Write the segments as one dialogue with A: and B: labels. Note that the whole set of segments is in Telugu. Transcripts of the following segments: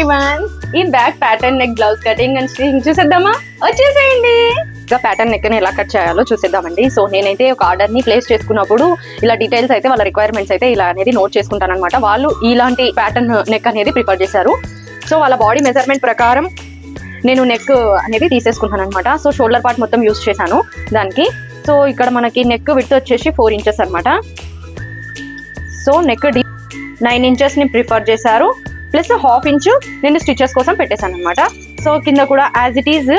A: ఎవ్రీవన్, ఈ back pattern neck blouse cutting and stitching చూసేద్దామా? వచ్చేసేయండి. ఇంకా ప్యాటర్న్ నెక్ ని ఎలా కట్ చేయాలో చూసేద్దామండి. సో నేనైతే ఒక ఆర్డర్ ని ప్లేస్ చేసుకున్నప్పుడు ఇలా డీటెయిల్స్ అయితే వాళ్ళ రిక్వైర్మెంట్స్ అయితే ఇలా అనేది నోట్ చేసుకుంటాను అనమాట. వాళ్ళు ఇలాంటి ప్యాటర్న్ నెక్ అనేది ప్రిఫర్ చేశారు. సో వాళ్ళ బాడీ మెజర్మెంట్ ప్రకారం నేను నెక్ అనేది తీసేసుకుంటాను అనమాట. సో షోల్డర్ పార్ట్ మొత్తం యూస్ చేశాను దానికి. సో ఇక్కడ మనకి నెక్ విడ్త్ వచ్చేసి 4 ఇంచెస్ అనమాట. సో నెక్ 9 ఇంచెస్ ని ప్రిఫర్ చేశారు, ప్లస్ 1/2 ఇంచు నేను స్టిచెస్ కోసం పెట్టేశాను అనమాట. సో కింద కూడా యాజ్ ఇట్ ఈజ్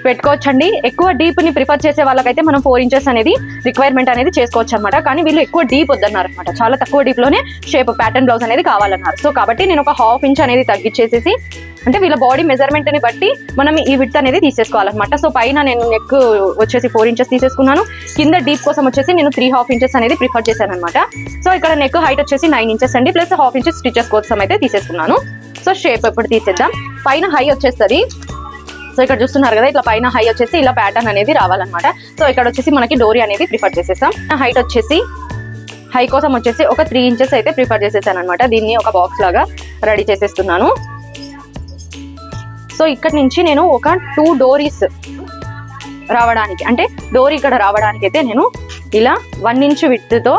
A: పెట్టుకోవచ్చండి. ఎక్కువ డీప్ ని ప్రిఫర్ చేసే వాళ్ళకైతే మనం 4 ఇంచెస్ అనేది రిక్వైర్మెంట్ అనేది చేసుకోవచ్చు అనమాట. కానీ వీళ్ళు ఎక్కువ డీప్ వద్దన్నారు అనమాట. చాలా తక్కువ డీప్ లోనే షేప్ ప్యాటర్న్ బ్లౌజ్ అనేది కావాలన్నారు. సో కాబట్టి నేను ఒక 1/2 ఇంచ్ అనేది తగ్గించేసేసి, అంటే వీళ్ళ బాడీ మెజర్మెంట్ ని బట్టి మనం ఈ విడ్త్ అనేది తీసేసుకోవాలన్నమాట. సో పైన నేను నెక్ వచ్చేసి 4 ఇంచెస్ తీసేసుకున్నాను. కింద డీప్ కోసం వచ్చేసి నేను 3/2 ఇంచెస్ అనేది ప్రిఫర్ చేశాను అనమాట. సో ఇక్కడ నెక్ హైట్ వచ్చేసి 9 ఇంచెస్ అండి, ప్లస్ 1/2 ఇంచెస్ స్టిచెస్ కోసం అయితే తీసేసుకున్నాను. సో షేప్ ఎప్పుడు తీసేద్దాం. పైన హై వచ్చేస్తుంది. సో ఇక్కడ చూస్తున్నారు కదా, ఇట్లా పైన హై వచ్చేసి ఇలా ప్యాటర్న్ అనేది రావాలన్నమాట. సో ఇక్కడ వచ్చేసి మనకి డోరీ అనేది ప్రిఫర్ చేసేస్తాం. హైట్ వచ్చేసి హై కోసం వచ్చేసి ఒక 3 ఇంచెస్ అయితే ప్రిఫర్ చేసేసాను అనమాట. దీన్ని ఒక బాక్స్ లాగా రెడీ చేసేస్తున్నాను. సో ఇక్కడ నుంచి నేను ఒక 2 డోరీస్ రావడానికి, అంటే డోరీ ఇక్కడ రావడానికి అయితే నేను ఇలా 1 ఇంచ్ విడ్త్తో,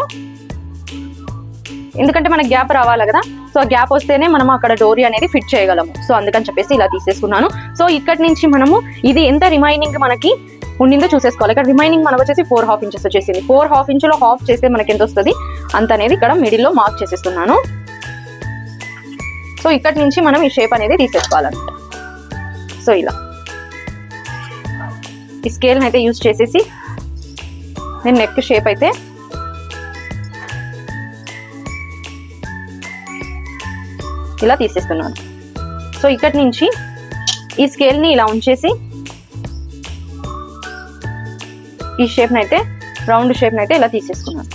A: ఎందుకంటే మనకి గ్యాప్ రావాలి కదా, సో గ్యాప్ వస్తేనే మనం అక్కడ డోరీ అనేది ఫిట్ చేయగలము. సో అందుకని చెప్పేసి ఇలా తీసేసుకున్నాను. సో ఇక్కడ నుంచి మనము ఇది ఎంత రిమైనింగ్ మనకి ఉండిందో చూసేసుకోవాలి. ఇక్కడ రిమైనింగ్ మనకు వచ్చేసి 4/2 ఇంచెస్ వచ్చేసింది. 4/2 ఇంచులో హాఫ్ చేస్తే మనకి ఎంత వస్తుంది అంత అనేది ఇక్కడ మిడిల్లో మార్క్ చేసేస్తున్నాను. సో ఇక్కడ నుంచి మనం ఈ షేప్ అనేది తీసేసుకోవాలన్నమాట. సో ఇలా ఈ స్కేల్ని అయితే యూజ్ చేసేసి నేను నెక్ షేప్ అయితే ఇలా తీసేస్తున్నాను. సో ఇక్కడ నుంచి ఈ స్కేల్ని ఇలా ఉంచేసి ఈ షేప్ని అయితే, రౌండ్ షేప్ని అయితే ఇలా తీసేసుకున్నాను.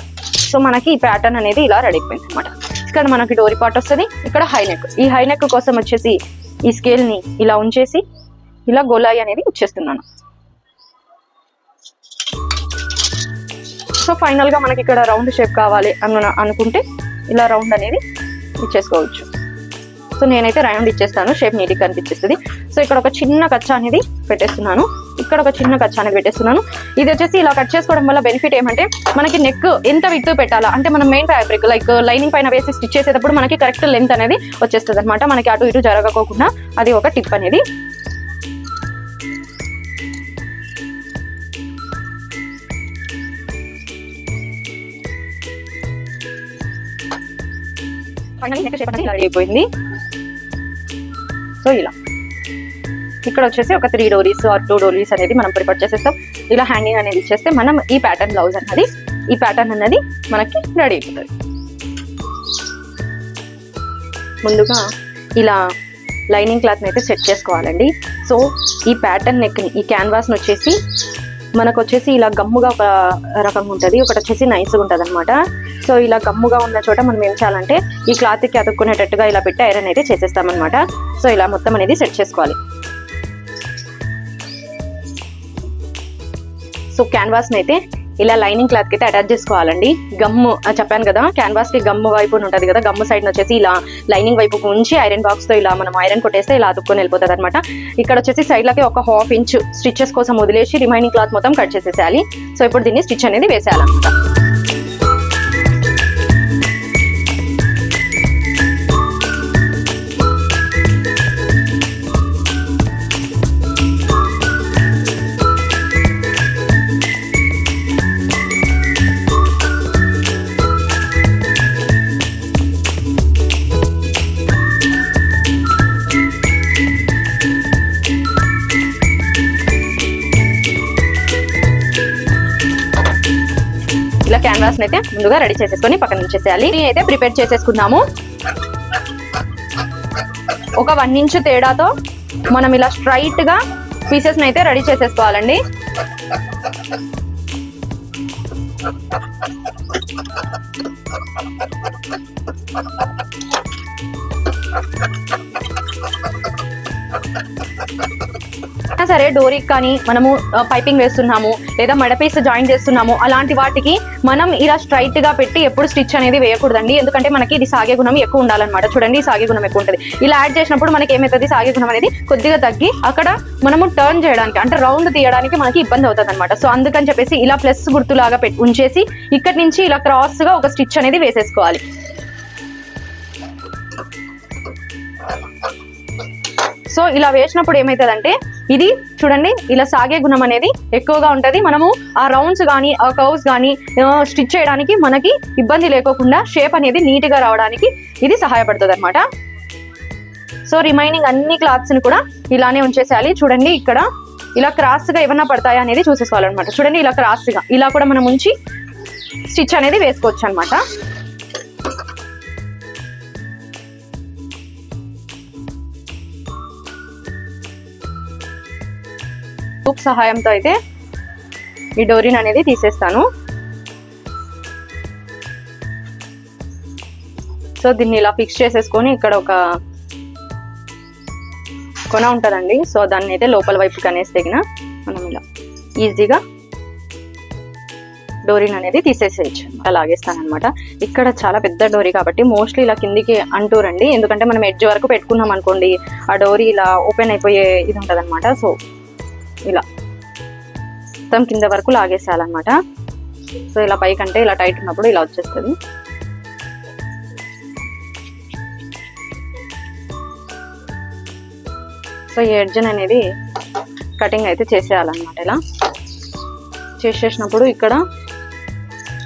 A: సో మనకి ఈ ప్యాటర్న్ అనేది ఇలా రెడీ అయిపోయింది అనమాట. ఇక్కడ మనకి డోరీ పార్ట్ వస్తుంది, ఇక్కడ హై నెక్. ఈ హై నెక్ కోసం వచ్చేసి ఈ స్కేల్ని ఇలా ఉంచేసి ఇలా గోలాయి అనేది ఇచ్చేస్తున్నాను. సో ఫైనల్గా మనకి ఇక్కడ రౌండ్ షేప్ కావాలి అనుకుంటే ఇలా రౌండ్ అనేది ఇచ్చేసుకోవచ్చు. సో నేనైతే రౌండ్ ఇచ్చేస్తాను, షేప్ నీట్గా కనిపించేస్తుంది. సో ఇక్కడ ఒక చిన్న కచ్చా అనేది పెట్టేస్తున్నాను, ఇక్కడ ఒక చిన్న కచ్చా అనేది పెట్టేస్తున్నాను. ఇది వచ్చేసి ఇలా కట్ చేసుకోవడం వల్ల బెనిఫిట్ ఏమంటే మనకి నెక్ ఎంత విడ్త్ పెట్టాలా, అంటే మనం మెయిన్ ఫ్యాబ్రిక్ లైక్ లైనింగ్ పైన వేసి స్టిచ్ చేసేటప్పుడు మనకి కరెక్ట్ లెంత్ అనేది వచ్చేస్తుంది అనమాట. మనకి అటు ఇటు జరగకోకుండా అది ఒక టిప్ అనేది. ఫైనల్లీ నెక్ షేప్ అనేది రెడీ అయిపోయింది. సో ఇలా ఇక్కడ వచ్చేసి ఒక 3 డోరీస్ ఆర్ 2 డోరీస్ అనేది మనం ప్రిపేర్ చేసేస్తాం. ఇలా హ్యాంగింగ్ అనేది ఇచ్చేస్తే మనం ఈ ప్యాటర్న్ బ్లౌజ్ అన్నది, ఈ ప్యాటర్న్ అన్నది మనకి రెడీ అయిపోతుంది. ముందుగా ఇలా లైనింగ్ క్లాత్ని అయితే సెట్ చేసుకోవాలండి. సో ఈ ప్యాటర్న్ నెక్ని, ఈ క్యాన్వాస్ని వచ్చేసి మనకు వచ్చేసి ఇలా గమ్ముగా ఒక రకంగా ఉంటుంది, ఒకటి వచ్చేసి నైస్గా ఉంటుంది అనమాట. సో ఇలా గమ్ముగా ఉన్న చోట మనం ఏం చేయాలంటే ఈ క్లాత్కి అతుక్కునేటట్టుగా ఇలా పెట్టి ఐరన్ అయితే చేసేస్తామన్నమాట. సో ఇలా మొత్తం అనేది సెట్ చేసుకోవాలి. సో క్యాన్వాస్ని అయితే ఇలా లైనింగ్ క్లాత్కి అయితే అటాచ్ చేసుకోవాలండి. గమ్ము చెప్పాను కదా, క్యాన్వాస్కి గమ్ము వైపు ఉంటుంది కదా, గమ్ము సైడ్ వచ్చేసి ఇలా లైనింగ్ వైపుకు ఉంచి ఐరన్ బాక్స్తో ఇలా మనం ఐరన్ కొట్టేస్తే ఇలా అతుక్కొని వెళ్ళిపోతుంది అనమాట. ఇక్కడ వచ్చేసి సైడ్లకి ఒక 1/2 ఇంచ్ స్టిచెస్ కోసం వదిలేసి రిమైనింగ్ క్లాత్ మొత్తం కట్ చేసేసేయాలి. సో ఇప్పుడు దీన్ని స్టిచ్ అనేది వేసేయాలన్నమాట. ఇలా క్యాన్వాస్ అయితే ముందుగా రెడీ చేసేసుకొని పక్కన ఉంచేసేయాలి. అయితే ప్రిపేర్ చేసేసుకున్నాము. ఒక 1 ఇంచ్ తేడాతో మనం ఇలా స్ట్రైట్ గా పీసెస్ అయితే రెడీ చేసేసుకోవాలండి. సరే డోరీకి కానీ మనము పైపింగ్ వేస్తున్నాము లేదా మడపీస్ జాయిన్ చేస్తున్నాము, అలాంటి వాటికి మనం ఇలా స్ట్రైట్ గా పెట్టి ఎప్పుడు స్టిచ్ అనేది వేయకూడదండి. ఎందుకంటే మనకి ఇది సాగే గుణం ఎక్కువ ఉండాలన్నమాట. చూడండి ఈ సాగే గుణం ఎక్కువ ఉంటుంది. ఇలా యాడ్ చేసినప్పుడు మనకి ఏమవుతుంది, సాగే గుణం అనేది కొద్దిగా తగ్గి అక్కడ మనము టర్న్ చేయడానికి అంటే రౌండ్ తీయడానికి మనకి ఇబ్బంది అవుతుంది అనమాట. సో అందుకని చెప్పేసి ఇలా ప్లస్ గుర్తులాగా ఉంచేసి ఇక్కడి నుంచి ఇలా క్రాస్ గా ఒక స్టిచ్ అనేది వేసేసుకోవాలి. సో ఇలా వేసినప్పుడు ఏమవుతుందంటే ఇది చూడండి ఇలా సాగే గుణం అనేది ఎక్కువగా ఉంటుంది. మనము ఆ రౌండ్స్ కానీ ఆ కర్వ్స్ కానీ స్టిచ్ చేయడానికి మనకి ఇబ్బంది లేకోకుండా షేప్ అనేది నీట్ గా రావడానికి ఇది సహాయపడుతుంది అనమాట. సో రిమైనింగ్ అన్ని క్లాత్స్ ని కూడా ఇలానే ఉంచేసేయాలి. చూడండి ఇక్కడ ఇలా క్రాస్ గా ఏమన్నా పడతాయా అనేది చూసేసుకోవాలన్నమాట. చూడండి ఇలా క్రాస్ గా ఇలా కూడా మనం ఉంచి స్టిచ్ అనేది వేసుకోవచ్చు అనమాట. హుక్ సహాయంతో అయితే ఈ డోరీని అనేది తీసేస్తాను. సో దీన్ని ఇలా ఫిక్స్ చేసేసుకొని ఇక్కడ ఒక కొన ఉంటుందండి. సో దాన్ని అయితే లోపల వైపు కనేసి తెగిన మనం ఇలా ఈజీగా డోరీని అనేది తీసేసేయచ్చు. అలా లాగేస్తాను అనమాట. ఇక్కడ చాలా పెద్ద డోరీ కాబట్టి మోస్ట్లీ ఇలా కిందికి అంటూరండి. ఎందుకంటే మనం ఎడ్జ్ వరకు పెట్టుకున్నాం అనుకోండి ఆ డోరీ ఇలా ఓపెన్ అయిపోయే ఇది ఉంటుంది అనమాట. సో ఇలా మొత్తం కింద వరకు లాగేసేయాలన్నమాట. సో ఇలా పైకంటే ఇలా టైట్ ఉన్నప్పుడు ఇలా వచ్చేస్తుంది. సో ఈ ఎడ్జ్ అనేది కటింగ్ అయితే చేసేయాలన్నమాట. ఇలా చేసేసినప్పుడు ఇక్కడ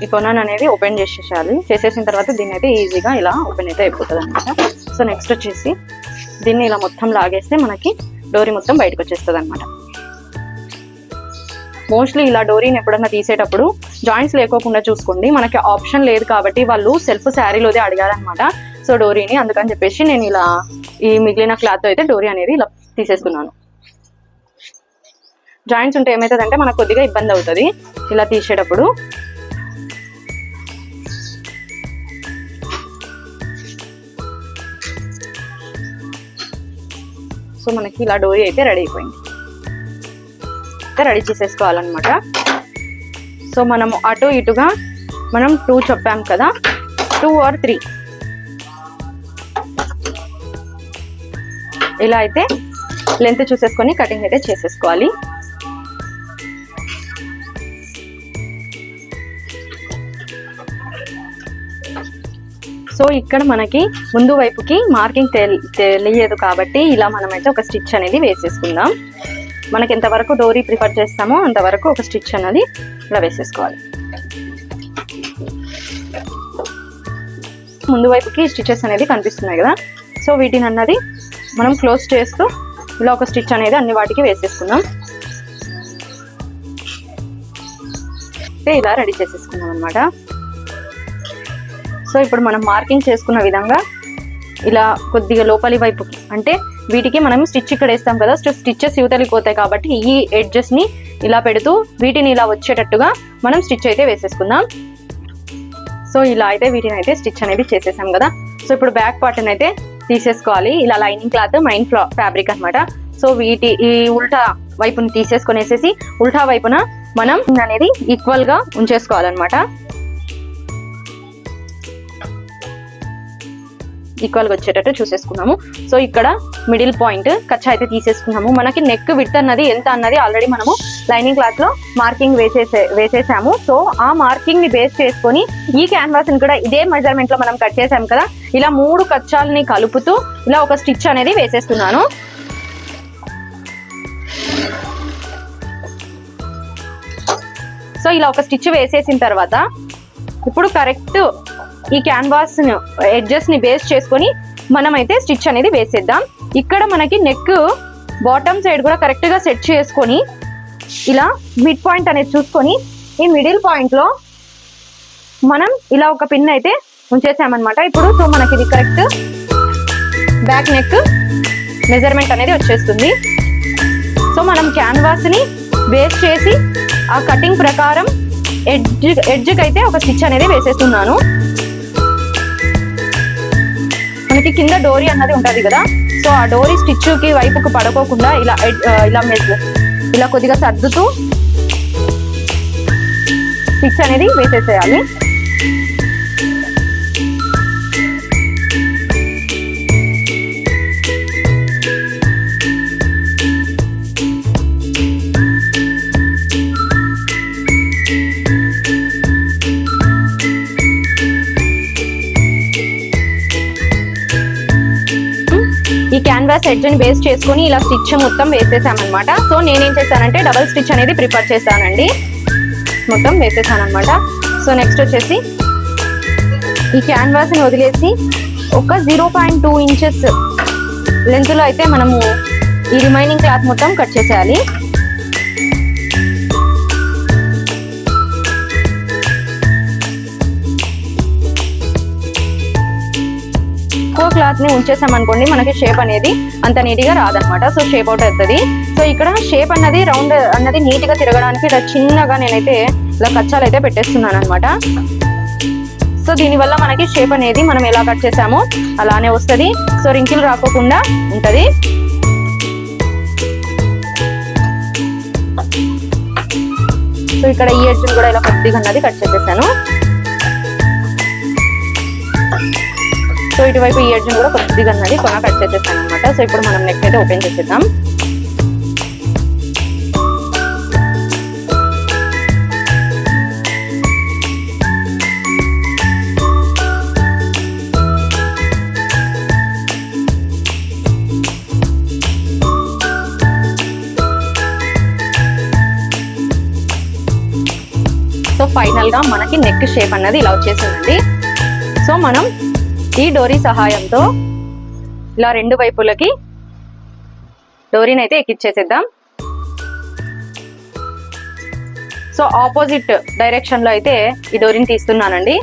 A: ఈ కొనను అనేది ఓపెన్ చేసేసేయాలి. చేసేసిన తర్వాత దీన్ని అయితే ఈజీగా ఇలా ఓపెన్ అయితే అయిపోతుంది అనమాట. సో నెక్స్ట్ వచ్చేసి దీన్ని ఇలా మొత్తం లాగేస్తే మనకి డోరీ మొత్తం బయటకు వచ్చేస్తుంది అనమాట. మోస్ట్లీ ఇలా డోరీని ఎప్పుడన్నా తీసేటప్పుడు జాయింట్స్ లేకోకుండా చూసుకోండి. మనకి ఆప్షన్ లేదు కాబట్టి వాళ్ళు సెల్ఫ్ శారీలోదే అడిగారనమాట. సో డోరీని అందుకని చెప్పేసి నేను ఇలా ఈ మిగిలిన క్లాత్ అయితే డోరీ అనేది ఇలా తీసేస్తున్నాను. జాయింట్స్ ఉంటే ఏమవుతుందంటే మనకు కొద్దిగా ఇబ్బంది అవుతుంది ఇలా తీసేటప్పుడు. సో మనకి ఇలా డోరీ అయితే రెడీ అయిపోయింది. రెడీ చేసేసుకోవాలన్నమాట. సో మనము అటు ఇటుగా మనం 2 చెప్పాం కదా, 2 or 3 ఇలా అయితే లెంత్ చూసేసుకొని కటింగ్ అయితే చేసేసుకోవాలి. సో ఇక్కడ మనకి ముందు వైపుకి మార్కింగ్ తెలియదు కాబట్టి ఇలా మనమైతే ఒక స్టిచ్ అనేది వేసేసుకుందాం. మనకి ఎంతవరకు డోరీ ప్రిఫర్ చేస్తామో అంతవరకు ఒక స్టిచ్ అనేది ఇలా వేసేసుకోవాలి. ముందు వైపుకి స్టిచెస్ అనేది కనిపిస్తున్నాయి కదా. సో వీటిని అన్నది మనం క్లోజ్ చేస్తూ ఇలా ఒక స్టిచ్ అనేది అన్ని వాటికి వేసేసుకుందాం. ఇలా రెడీ చేసేసుకున్నాం అనమాట. సో ఇప్పుడు మనం మార్కింగ్ చేసుకున్న విధంగా ఇలా కొద్దిగా లోపలి వైపుకి అంటే వీటికి మనం స్టిచ్ ఇక్కడ వేస్తాం కదా, స్టిచ్చెస్ యువతలిపోతాయి కాబట్టి ఈ ఎడ్జెస్ ని ఇలా పెడుతూ వీటిని ఇలా వచ్చేటట్టుగా మనం స్టిచ్ అయితే వేసేసుకుందాం. సో ఇలా అయితే వీటిని అయితే స్టిచ్ అనేది చేసేసాం కదా. సో ఇప్పుడు బ్యాక్ పార్ట్ అయితే తీసేసుకోవాలి. ఇలా లైనింగ్ క్లాత్ మైన్ ఫ్యాబ్రిక్ అనమాట. సో ఈ ఉల్టా వైపుని తీసేసుకొనేసేసి ఉల్టా వైపున మనం అనేది ఈక్వల్ గా ఉంచేసుకోవాలన్నమాట. ఈక్వల్ గా వచ్చేటట్టు చూసేసుకున్నాము. సో ఇక్కడ మిడిల్ పాయింట్ కచ్చా అయితే తీసేసుకున్నాము. మనకి నెక్ విడ్త్ అన్నది ఎంత అన్నది ఆల్రెడీ మనము లైనింగ్ క్లాత్ లో మార్కింగ్ వేసేసాము. సో ఆ మార్కింగ్ ని బేస్ చేసుకొని ఈ క్యాన్వాస్ ని కూడా ఇదే మెజర్మెంట్ లో మనం కట్ చేసాం కదా, ఇలా 3 కచ్చాలని కలుపుతూ ఇలా ఒక స్టిచ్ అనేది వేసేస్తున్నాను. సో ఇలా ఒక స్టిచ్ వేసేసిన తర్వాత ఇప్పుడు కరెక్ట్ ఈ క్యాన్వాస్ ఎడ్జెస్ ని బేస్ చేసుకొని మనమైతే స్టిచ్ అనేది వేసేద్దాం. ఇక్కడ మనకి నెక్ బాటమ్ సైడ్ కూడా కరెక్ట్ గా సెట్ చేసుకొని ఇలా మిడ్ పాయింట్ అనేది చూసుకొని ఈ మిడిల్ పాయింట్ లో మనం ఇలా ఒక పిన్ అయితే ఉంచేసామన్నమాట. ఇప్పుడు సో మనకి ఇది కరెక్ట్ బ్యాక్ నెక్ మెజర్మెంట్ అనేది వచ్చేస్తుంది. సో మనం క్యాన్వాస్ ని బేస్ చేసి ఆ కటింగ్ ప్రకారం ఎడ్జ్కి అయితే ఒక స్టిచ్ అనేది వేసేస్తున్నాను. మనకి కింద డోరీ అన్నది ఉంటది కదా, సో ఆ డోరీ స్టిచ్కి వైపుకు పడుకోకుండా ఇలా ఇలా కొద్దిగా సర్దుతూ స్టిచ్ అనేది వేసేసేయాలి. ఈ క్యాన్వాస్ ఎడ్జ్ ని బేస్ చేసుకొని ఇలా స్టిచ్ మొత్తం వేసేసామన్నమాట. సో నేనేం చేశానంటే డబల్ స్టిచ్ అనేది ప్రిఫర్ చేస్తానండి, మొత్తం వేసేసాను అనమాట. సో నెక్స్ట్ వచ్చేసి ఈ క్యాన్వాస్ ని వదిలేసి ఒక 0.2 ఇంచెస్ లెంత్ లో అయితే మనము ఈ రిమైనింగ్ క్లాత్ మొత్తం కట్ చేసేయాలి. ఎక్కువ క్లాత్ ని ఉంచేసామనుకోండి మనకి షేప్ అనేది అంత నీట్ గా రాదనమాట. సో షేప్ అవుట్ అవుతుంది. సో ఇక్కడ షేప్ అన్నది రౌండ్ అన్నది నీట్ గా తిరగడానికి ఇలా చిన్నగా నేనైతే ఇలా కచ్చాలు అయితే పెట్టేస్తున్నాను అనమాట. సో దీనివల్ల మనకి షేప్ అనేది మనం ఎలా కట్ చేసామో అలానే వస్తుంది. సో రింకిల్ రాకోకుండా ఉంటది. సో ఇక్కడ ఈ ఎడ్జ్ కూడా ఇలా కొద్దిగా అన్నది కట్ చేసేసాను. సో ఇటువైపు ఈ ఎడ్జ్ కూడా కొద్దిగా అన్నది కట్ చేసేసాను అనమాట. సో ఇప్పుడు మనం నెక్ అయితే ఓపెన్ చేసేద్దాం. సో ఫైనల్ గా మనకి నెక్ షేప్ అన్నది ఇలా వచ్చేసిందండి. సో మనం ఈ డోరీ సహాయంతో ఇలా రెండు వైపులకి డోరీని అయితే ఎక్కిచ్చేసేద్దాం. సో ఆపోజిట్ డైరెక్షన్ లో అయితే ఈ డోరీని తీస్తున్నానండి.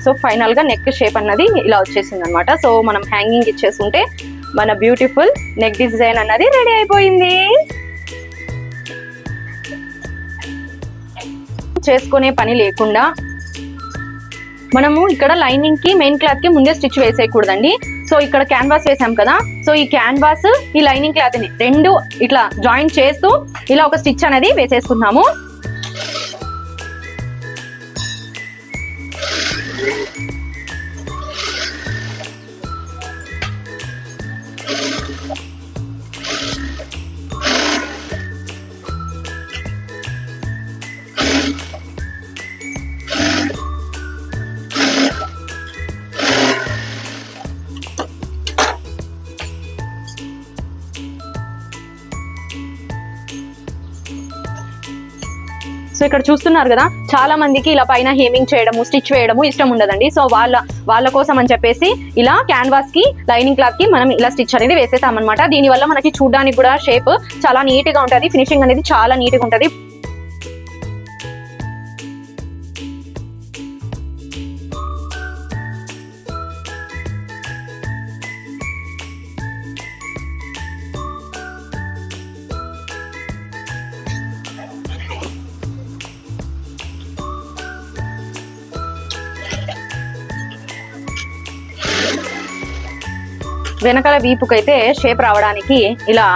A: సో ఫైనల్ గా నెక్ షేప్ అన్నది ఇలా వచ్చేసింది అనమాట. సో మనం హ్యాంగింగ్ ఇచ్చేసుకుంటే మన బ్యూటిఫుల్ నెక్ డిజైన్ అన్నది రెడీ అయిపోయింది. చేసుకునే పని లేకుండా మనము ఇక్కడ లైనింగ్ కి మెయిన్ క్లాత్ కి ముందే స్టిచ్ వేసేయకూడదండి. సో ఇక్కడ క్యాన్వాస్ వేసాం కదా, సో ఈ క్యాన్వాస్ ఈ లైనింగ్ క్లాత్ ని రెండు ఇట్లా జాయింట్ చేస్తూ ఇలా ఒక స్టిచ్ అనేది వేసేసుకున్నాము. సో ఇక్కడ చూస్తున్నారు కదా, చాలా మందికి ఇలా పైన హేమింగ్ చేయడము స్టిచ్ వేయడము ఇష్టం ఉండదండి. సో వాళ్ళ కోసం అని చెప్పేసి ఇలా క్యాన్వాస్ కి లైనింగ్ క్లాత్ కి మనం ఇలా స్టిచ్ అనేది వేసేసామన్నమాట. దీనివల్ల మనకి చూడడానికి కూడా షేప్ చాలా నీట్ గా ఉంటది, ఫినిషింగ్ అనేది చాలా నీట్ గా ఉంటది. వెనకాల వీపుకైతే షేప్ రావడానికి ఇలా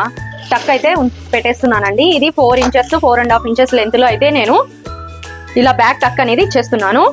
A: టక్ అయితే పెట్టేస్తున్నానండి. ఇది 4 ఇంచెస్ 4.5 ఇంచెస్ లెంత్ లో అయితే నేను ఇలా బ్యాక్ టక్ అనేది ఇచ్చేస్తున్నాను.